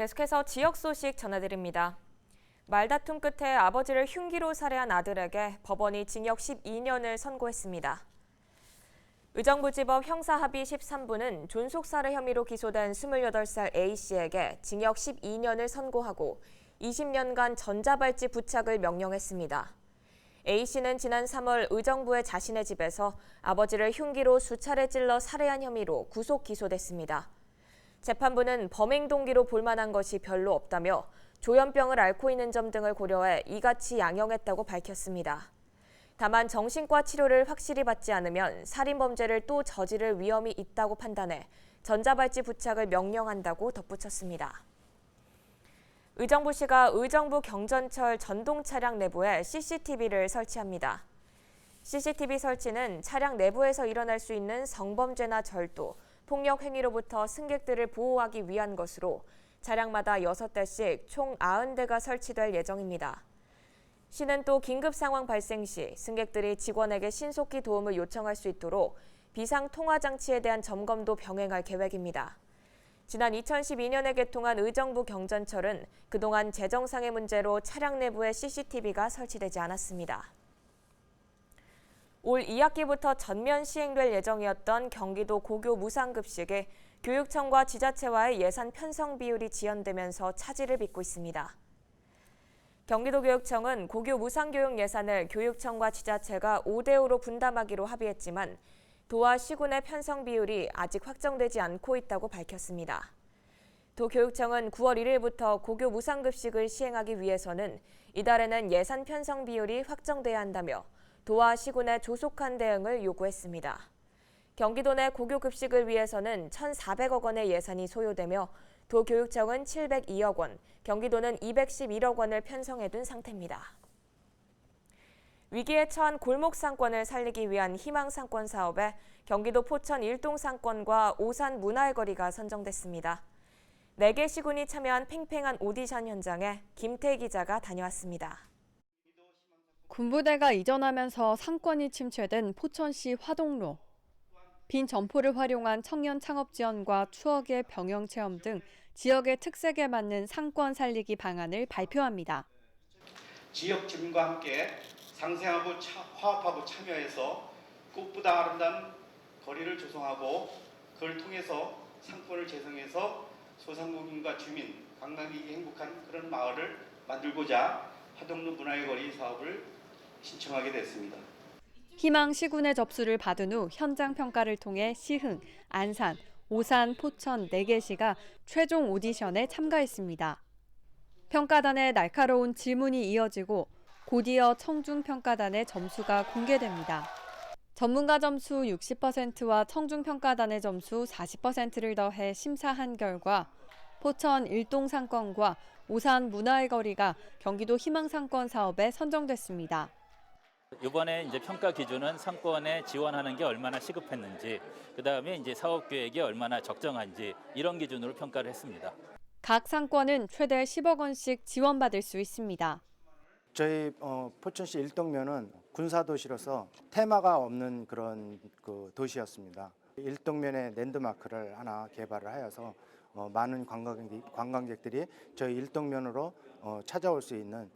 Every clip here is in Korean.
계속해서 지역 소식 전해드립니다. 말다툼 끝에 아버지를 흉기로 살해한 아들에게 법원이 징역 12년을 선고했습니다. 의정부지법 형사합의 13부는 존속살해 혐의로 기소된 28살 A씨에게 징역 12년을 선고하고 20년간 전자발찌 부착을 명령했습니다. A씨는 지난 3월 의정부의 자신의 집에서 아버지를 흉기로 수차례 찔러 살해한 혐의로 구속 기소됐습니다. 재판부는 범행 동기로 볼 만한 것이 별로 없다며 조현병을 앓고 있는 점 등을 고려해 이같이 양형했다고 밝혔습니다. 다만 정신과 치료를 확실히 받지 않으면 살인범죄를 또 저지를 위험이 있다고 판단해 전자발찌 부착을 명령한다고 덧붙였습니다. 의정부시가 의정부 경전철 전동 차량 내부에 CCTV를 설치합니다. CCTV 설치는 차량 내부에서 일어날 수 있는 성범죄나 절도, 폭력 행위로부터 승객들을 보호하기 위한 것으로 차량마다 6대씩 총 90대가 설치될 예정입니다. 시는 또 긴급 상황 발생 시 승객들이 직원에게 신속히 도움을 요청할 수 있도록 비상 통화 장치에 대한 점검도 병행할 계획입니다. 지난 2012년에 개통한 의정부 경전철은 그동안 재정상의 문제로 차량 내부에 CCTV가 설치되지 않았습니다. 올 2학기부터 전면 시행될 예정이었던 경기도 고교 무상급식에 교육청과 지자체와의 예산 편성 비율이 지연되면서 차질을 빚고 있습니다. 경기도교육청은 고교 무상교육 예산을 교육청과 지자체가 5대5로 분담하기로 합의했지만 도와 시군의 편성 비율이 아직 확정되지 않고 있다고 밝혔습니다. 도교육청은 9월 1일부터 고교 무상급식을 시행하기 위해서는 이달에는 예산 편성 비율이 확정돼야 한다며 도와 시군의 조속한 대응을 요구했습니다. 경기도 내 고교 급식을 위해서는 1,400억 원의 예산이 소요되며 도교육청은 702억 원, 경기도는 211억 원을 편성해둔 상태입니다. 위기에 처한 골목 상권을 살리기 위한 희망상권 사업에 경기도 포천 일동상권과 오산 문화의 거리가 선정됐습니다. 4개 시군이 참여한 팽팽한 오디션 현장에 김태 기자가 다녀왔습니다. 군부대가 이전하면서 상권이 침체된 포천시 화동로. 빈 점포를 활용한 청년 창업 지원과 추억의 병영 체험 등 지역의 특색에 맞는 상권 살리기 방안을 발표합니다. 지역 주민과 함께 상생하고 화합하고 참여해서 꽃보다 아름다운 거리를 조성하고 그걸 통해서 상권을 재생해서 소상공인과 주민, 관광객이 행복한 그런 마을을 만들고자 화동로 문화의 거리 사업을 신청하게 됐습니다. 희망 시군의 접수를 받은 후 현장 평가를 통해 시흥, 안산, 오산, 포천 4개 시가 최종 오디션에 참가했습니다. 평가단의 날카로운 질문이 이어지고 곧이어 청중 평가단의 점수가 공개됩니다. 전문가 점수 60%와 청중 평가단의 점수 40%를 더해 심사한 결과 포천 일동상권과 오산 문화의 거리가 경기도 희망상권 사업에 선정됐습니다. 이번에 이제 평가 기준은 상권에 지원하는 게 얼마나 시급했는지, 그다음에 이제 사업 계획이 얼마나 적정한지 이런 기준으로 평가를 했습니다. 각 상권은 최대 10억 원씩 지원받을 수 있습니다. 저희 포천시 일동면은 군사도시로서 테마가 없는 그런 도시였습니다. 일동면에 랜드마크를 하나 개발을 하여서 많은 관광객들이 저희 일동면으로 찾아올 수 있는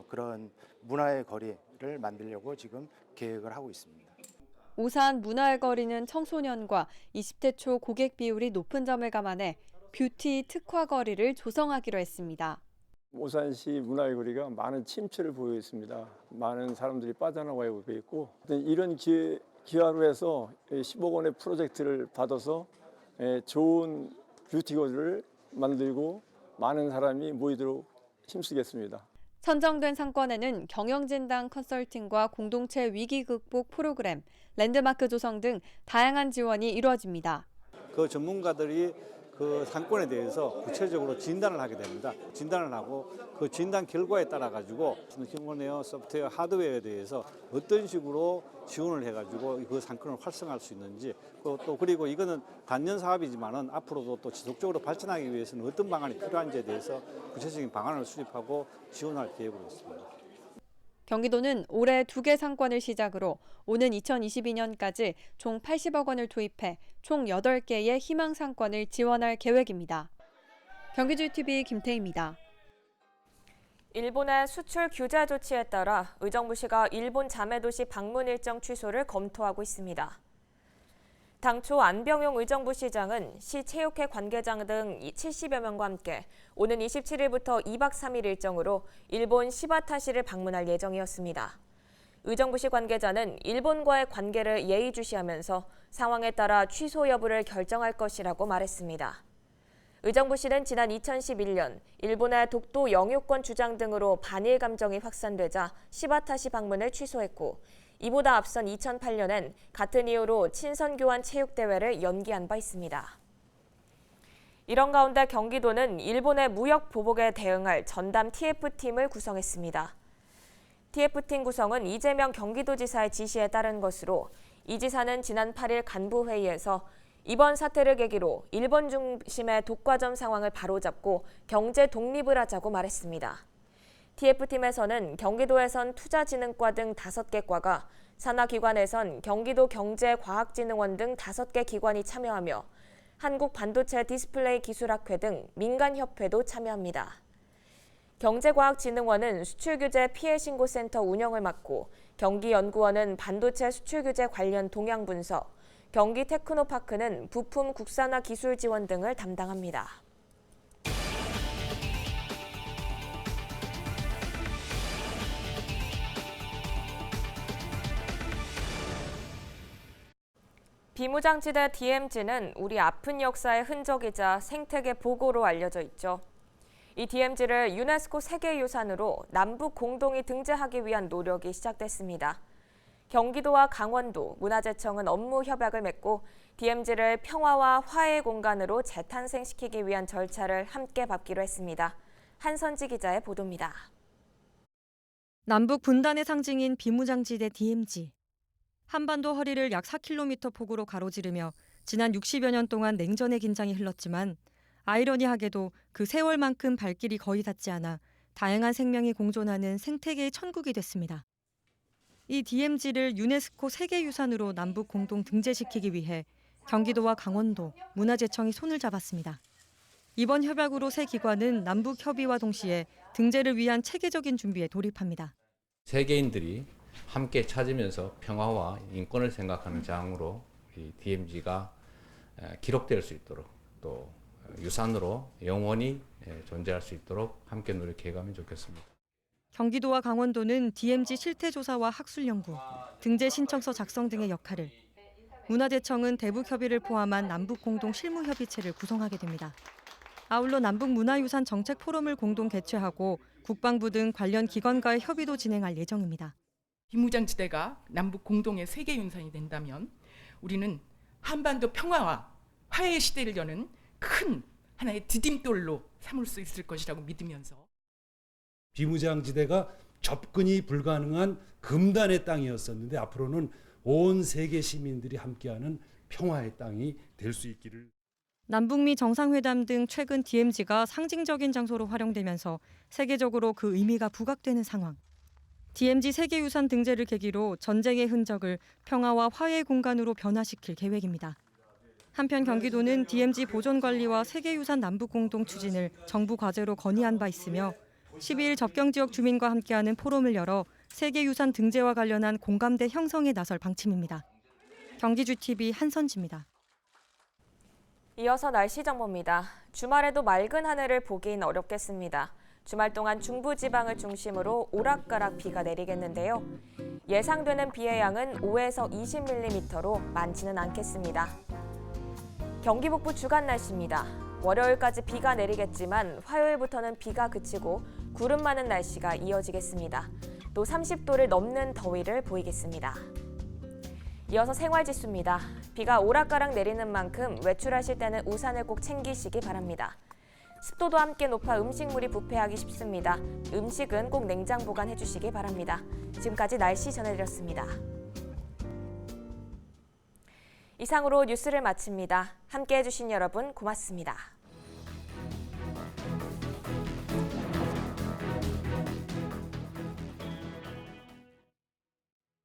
그런 문화의 거리를 만들려고 지금 계획을 하고 있습니다. 오산 문화의 거리는 청소년과 20대 초 고객 비율이 높은 점을 감안해 뷰티 특화 거리를 조성하기로 했습니다. 오산시 문화의 거리가 많은 침체를 보이고 있습니다. 많은 사람들이 빠져나가고 있고 이런 기회로 해서 10억 원의 프로젝트를 받아서 좋은 뷰티 거리를 만들고 많은 사람이 모이도록 힘쓰겠습니다. 선정된 상권에는 경영진단 컨설팅과 공동체 위기 극복 프로그램, 랜드마크 조성 등 다양한 지원이 이루어집니다. 그 전문가들이 그 상권에 대해서 구체적으로 진단을 하게 됩니다. 진단을 하고 그 진단 결과에 따라 가지고 휴머웨어, 소프트웨어, 하드웨어에 대해서 어떤 식으로 지원을 해가지고 그 상권을 활성화할 수 있는지 또 그리고 이거는 단년 사업이지만은 앞으로도 또 지속적으로 발전하기 위해서는 어떤 방안이 필요한지에 대해서 구체적인 방안을 수립하고 지원할 계획으로 있습니다. 경기도는 올해 2개 상권을 시작으로 오는 2022년까지 총 80억 원을 투입해 총 8개의 희망 상권을 지원할 계획입니다. 경기지TV 김태희입니다. 일본의 수출 규제 조치에 따라 의정부시가 일본 자매도시 방문 일정 취소를 검토하고 있습니다. 당초 안병용 의정부시장은 시 체육회 관계장 등 70여 명과 함께 오는 27일부터 2박 3일 일정으로 일본 시바타시를 방문할 예정이었습니다. 의정부시 관계자는 일본과의 관계를 예의주시하면서 상황에 따라 취소 여부를 결정할 것이라고 말했습니다. 의정부시는 지난 2011년 일본의 독도 영유권 주장 등으로 반일 감정이 확산되자 시바타시 방문을 취소했고 이보다 앞선 2008년엔 같은 이유로 친선교환 체육대회를 연기한 바 있습니다. 이런 가운데 경기도는 일본의 무역 보복에 대응할 전담 TF팀을 구성했습니다. TF팀 구성은 이재명 경기도지사의 지시에 따른 것으로 이 지사는 지난 8일 간부회의에서 이번 사태를 계기로 일본 중심의 독과점 상황을 바로잡고 경제 독립을 하자고 말했습니다. TF팀에서는 경기도에선 투자진흥과 등 5개 과가, 산하기관에선 경기도 경제과학진흥원 등 5개 기관이 참여하며 한국반도체 디스플레이 기술학회 등 민간협회도 참여합니다. 경제과학진흥원은 수출규제 피해신고센터 운영을 맡고 경기연구원은 반도체 수출규제 관련 동향 분석, 경기테크노파크는 부품 국산화 기술 지원 등을 담당합니다. 비무장지대 DMZ는 우리 아픈 역사의 흔적이자 생태계 보고로 알려져 있죠. 이 DMZ를 유네스코 세계유산으로 남북 공동이 등재하기 위한 노력이 시작됐습니다. 경기도와 강원도, 문화재청은 업무 협약을 맺고 DMZ를 평화와 화해의 공간으로 재탄생시키기 위한 절차를 함께 밟기로 했습니다. 한선지 기자의 보도입니다. 남북 분단의 상징인 비무장지대 DMZ. 한반도 허리를 약 4km 폭으로 가로지르며 지난 60여 년 동안 냉전의 긴장이 흘렀지만 아이러니하게도 그 세월만큼 발길이 거의 닿지 않아 다양한 생명이 공존하는 생태계의 천국이 됐습니다. 이 DMZ를 유네스코 세계유산으로 남북 공동 등재시키기 위해 경기도와 강원도, 문화재청이 손을 잡았습니다. 이번 협약으로 세 기관은 남북 협의와 동시에 등재를 위한 체계적인 준비에 돌입합니다. 세계인들이 함께 찾으면서 평화와 인권을 생각하는 장으로 이 DMZ가 기록될 수 있도록 또 유산으로 영원히 존재할 수 있도록 함께 노력해가면 좋겠습니다. 경기도와 강원도는 DMZ 실태조사와 학술연구, 등재 신청서 작성 등의 역할을, 문화재청은 대북협의를 포함한 남북공동 실무협의체를 구성하게 됩니다. 아울러 남북문화유산 정책 포럼을 공동 개최하고 국방부 등 관련 기관과의 협의도 진행할 예정입니다. 비무장지대가 남북 공동의 세계유산이 된다면 우리는 한반도 평화와 화해의 시대를 여는 큰 하나의 디딤돌로 삼을 수 있을 것이라고 믿으면서 비무장지대가 접근이 불가능한 금단의 땅이었었는데 앞으로는 온 세계 시민들이 함께하는 평화의 땅이 될 수 있기를. 남북미 정상회담 등 최근 DMZ가 상징적인 장소로 활용되면서 세계적으로 그 의미가 부각되는 상황. DMZ 세계유산 등재를 계기로 전쟁의 흔적을 평화와 화해의 공간으로 변화시킬 계획입니다. 한편 경기도는 DMZ 보존관리와 세계유산 남북공동 추진을 정부 과제로 건의한 바 있으며 12일 접경지역 주민과 함께하는 포럼을 열어 세계유산 등재와 관련한 공감대 형성에 나설 방침입니다. 경기지TV 한선지입니다. 이어서 날씨 정보입니다. 주말에도 맑은 하늘을 보긴 어렵겠습니다. 주말 동안 중부지방을 중심으로 오락가락 비가 내리겠는데요. 예상되는 비의 양은 5에서 20mm로 많지는 않겠습니다. 경기 북부 주간 날씨입니다. 월요일까지 비가 내리겠지만 화요일부터는 비가 그치고 구름 많은 날씨가 이어지겠습니다. 또 30도를 넘는 더위를 보이겠습니다. 이어서 생활지수입니다. 비가 오락가락 내리는 만큼 외출하실 때는 우산을 꼭 챙기시기 바랍니다. 습도도 함께 높아 음식물이 부패하기 쉽습니다. 음식은 꼭 냉장 보관해 주시기 바랍니다. 지금까지 날씨 전해드렸습니다. 이상으로 뉴스를 마칩니다. 함께해 주신 여러분 고맙습니다.